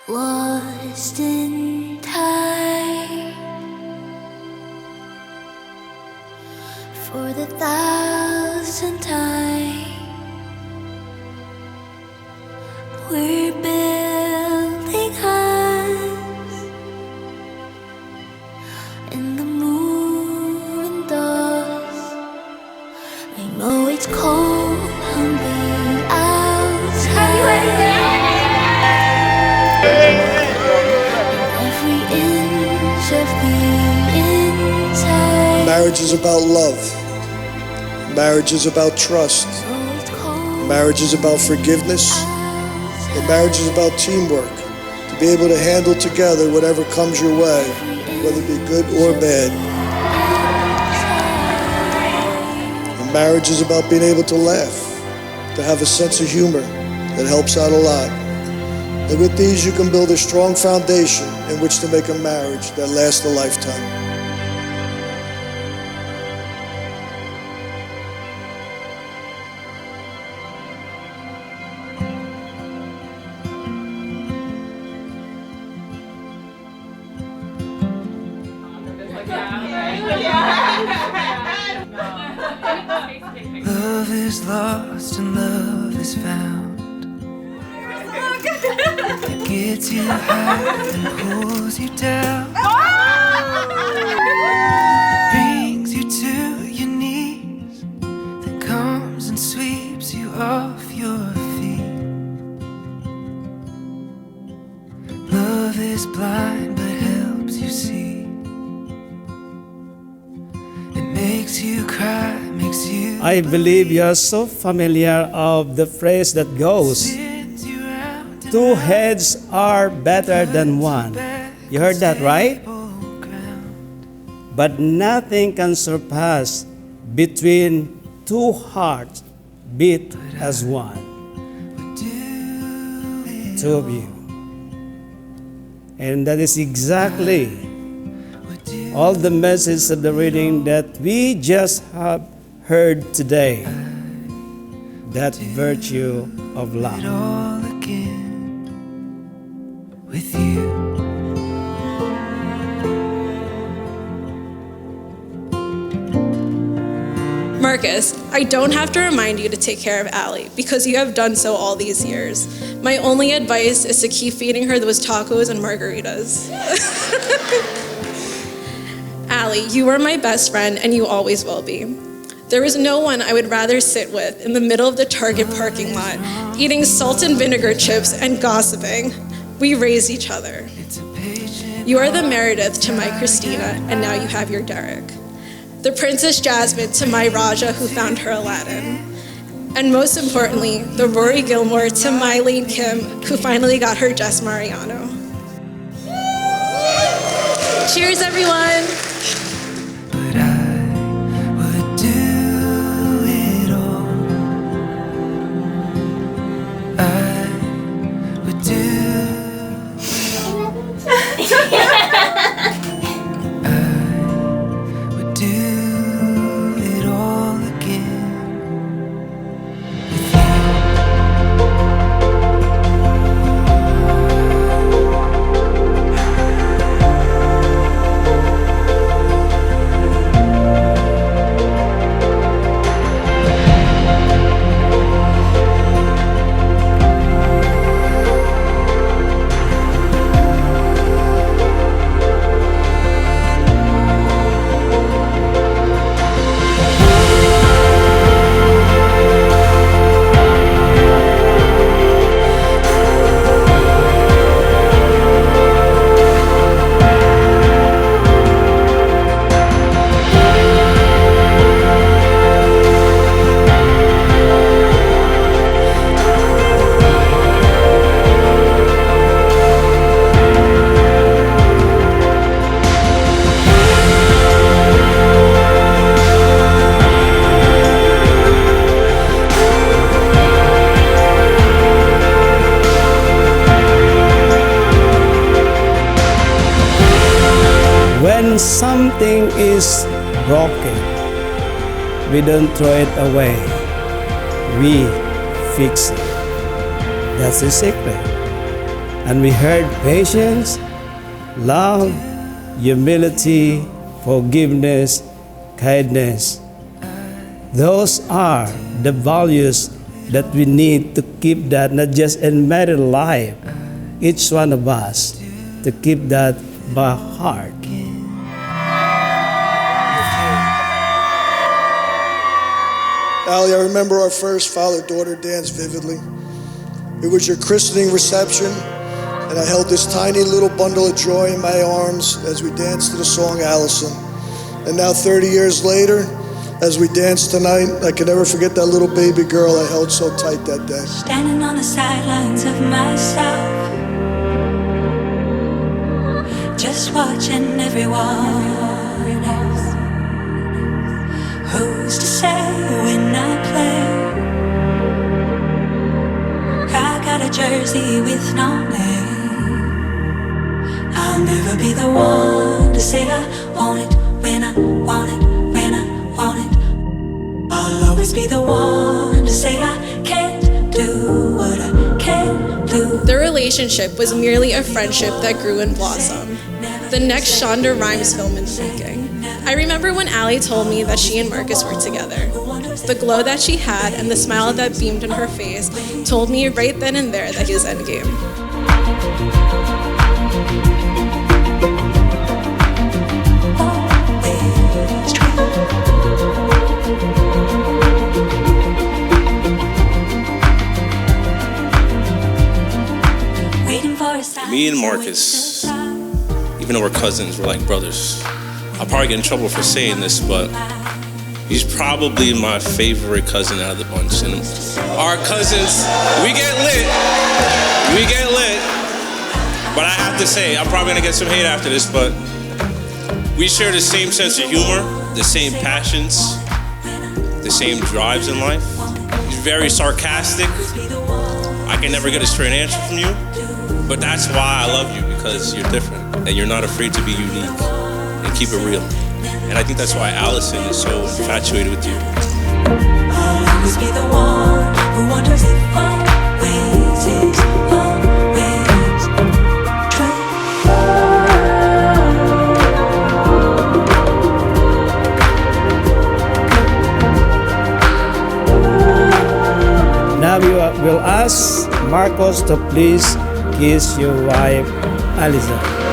Lost in time for the 1,000th time. We're building us in the moving dust. I know it's cold on the outside. Every inch of the inside. Marriage is about love. Marriage is about trust. Marriage is about forgiveness. And marriage is about teamwork. To be able to handle together whatever comes your way, whether it be good or bad. And marriage is about being able to laugh, to have a sense of humor that helps out a lot. And with these, you can build a strong foundation in which to make a marriage that lasts a lifetime. Love is lost and love is found. It gets you high and pulls you down. It brings you to your knees, then comes and sweeps you off your feet. Love is blind but helps you see. It makes you cry, makes you. I believe you are so familiar of the phrase that goes, two heads are better than one. You heard that, right? But nothing can surpass between two hearts beat as one. Two of you. And that is exactly all the message of the reading that we just have heard today. That virtue of love. All again with you. Marcus, I don't have to remind you to take care of Allie because you have done so all these years. My only advice is to keep feeding her those tacos and margaritas. Allie, you are my best friend and you always will be. There is no one I would rather sit with in the middle of the Target parking lot, eating salt and vinegar chips and gossiping. We raised each other. You are the Meredith to my Christina, and now you have your Derek. The Princess Jasmine to my Raja who found her Aladdin. And most importantly, the Rory Gilmore to my Lane Kim who finally got her Jess Mariano. Cheers, everyone. But I would do it all. I would do it all again with When something is broken, we don't throw it away. We fix it. That's the secret. And we heard patience, love, humility, forgiveness, kindness. Those are the values that we need to keep that not just in married life, each one of us, to keep that by heart. Ali, I remember our first father-daughter dance vividly. It was your christening reception, and I held this tiny little bundle of joy in my arms as we danced to the song Alison. And now 30 years later, as we dance tonight, I can never forget that little baby girl I held so tight that day. Standing on the sidelines of myself, just watching everyone else. Who's to say when I play? I got a jersey with no name. I'll never be the one to say I want it when I want it, when I want it. I'll always be the one to say I can't do what I can't do. The relationship was merely a friendship that grew and blossomed. The next Shonda Rhimes film in the making. I remember when Ali told me that she and Marcus were together. The glow that she had and the smile that beamed in her face told me right then and there that he was endgame. Me and Marcus, even though we're cousins, we're like brothers. I'll probably get in trouble for saying this, but he's probably my favorite cousin out of the bunch. And our cousins, we get lit. But I have to say, I'm probably gonna get some hate after this, but we share the same sense of humor, the same passions, the same drives in life. He's very sarcastic. I can never get a straight answer from you. But that's why I love you, because you're different and you're not afraid to be unique and keep it real. And I think that's why Alison is so infatuated with you. I'll always be the one who wonders if always is always true. Now we will ask Marcos to please kiss your wife, Alison.